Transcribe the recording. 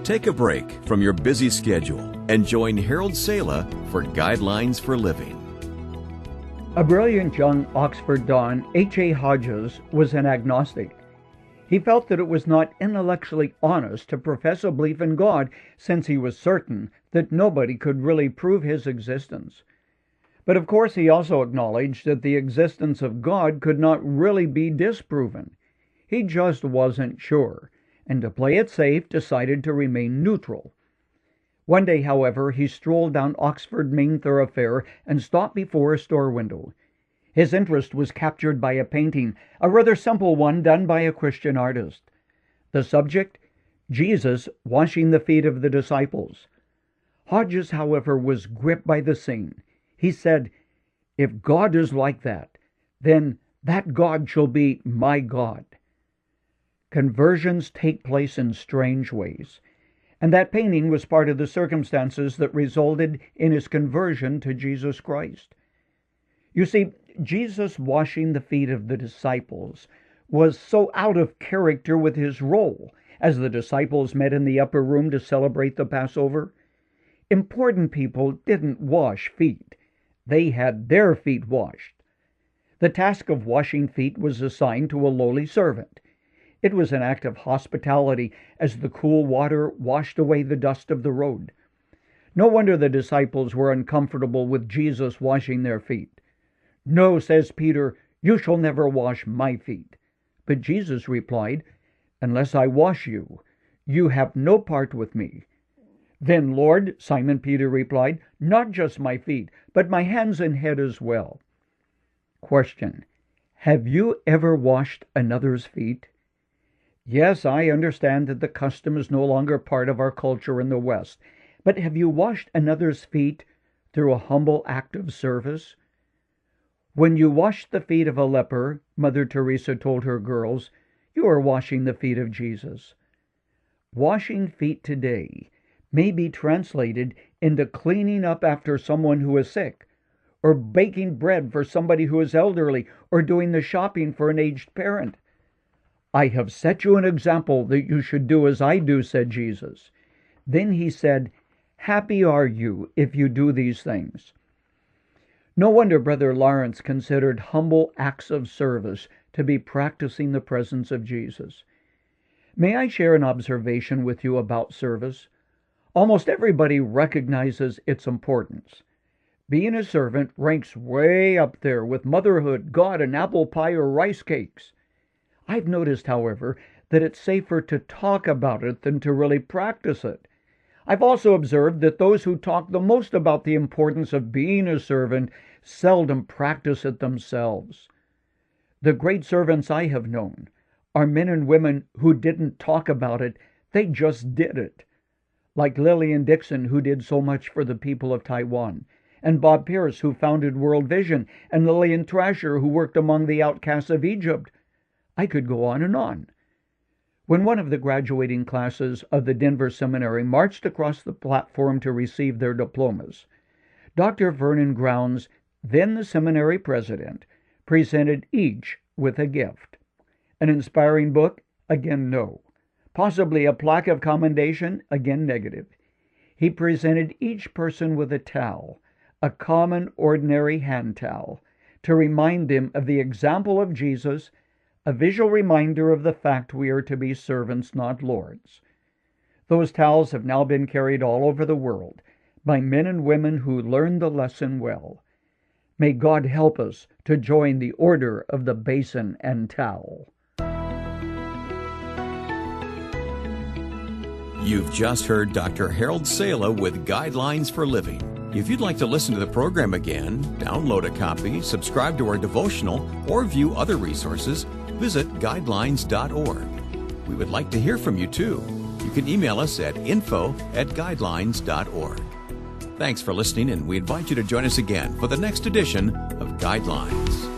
Take a break from your busy schedule and join Harold Sala for Guidelines for Living. A brilliant young Oxford don, H.A. Hodges, was an agnostic. He felt that it was not intellectually honest to profess a belief in God, since he was certain that nobody could really prove his existence. But of course he also acknowledged that the existence of God could not really be disproven. He just wasn't sure, and to play it safe decided to remain neutral. One day, however, he strolled down Oxford main thoroughfare and stopped before a store window. His interest was captured by a painting, a rather simple one done by a Christian artist. The subject? Jesus washing the feet of the disciples. Hodges, however, was gripped by the scene. He said, "If God is like that, then that God shall be my God." Conversions take place in strange ways, and that painting was part of the circumstances that resulted in his conversion to Jesus Christ. You see, Jesus washing the feet of the disciples was so out of character with his role as the disciples met in the upper room to celebrate the Passover. Important people didn't wash feet. They had their feet washed. The task of washing feet was assigned to a lowly servant. It was an act of hospitality as the cool water washed away the dust of the road. No wonder the disciples were uncomfortable with Jesus washing their feet. "No," says Peter, "you shall never wash my feet." But Jesus replied, "Unless I wash you, you have no part with me." "Then, Lord," Simon Peter replied, "not just my feet, but my hands and head as well." Question: have you ever washed another's feet? Yes, I understand that the custom is no longer part of our culture in the West, but have you washed another's feet through a humble act of service? When you wash the feet of a leper, Mother Teresa told her girls, you are washing the feet of Jesus. Washing feet today may be translated into cleaning up after someone who is sick, or baking bread for somebody who is elderly, or doing the shopping for an aged parent. "I have set you an example that you should do as I do," said Jesus. Then he said, "Happy are you if you do these things." No wonder Brother Lawrence considered humble acts of service to be practicing the presence of Jesus. May I share an observation with you about service? Almost everybody recognizes its importance. Being a servant ranks way up there with motherhood, God, and apple pie or rice cakes. I've noticed, however, that it's safer to talk about it than to really practice it. I've also observed that those who talk the most about the importance of being a servant seldom practice it themselves. The great servants I have known are men and women who didn't talk about it, they just did it. Like Lillian Dixon, who did so much for the people of Taiwan, and Bob Pierce, who founded World Vision, and Lillian Thrasher, who worked among the outcasts of Egypt. I could go on and on. When one of the graduating classes of the Denver Seminary marched across the platform to receive their diplomas, Dr. Vernon Grounds, then the seminary president, presented each with a gift. An inspiring book? Again, no. Possibly a plaque of commendation? Again, negative. He presented each person with a towel, a common, ordinary hand towel, to remind them of the example of Jesus, a visual reminder of the fact we are to be servants, not lords. Those towels have now been carried all over the world by men and women who learned the lesson well. May God help us to join the order of the basin and towel. You've just heard Dr. Harold Sala with Guidelines for Living. If you'd like to listen to the program again, download a copy, subscribe to our devotional, or view other resources, visit guidelines.org. We would like to hear from you too. You can email us at info@guidelines.org. Thanks for listening, and we invite you to join us again for the next edition of Guidelines.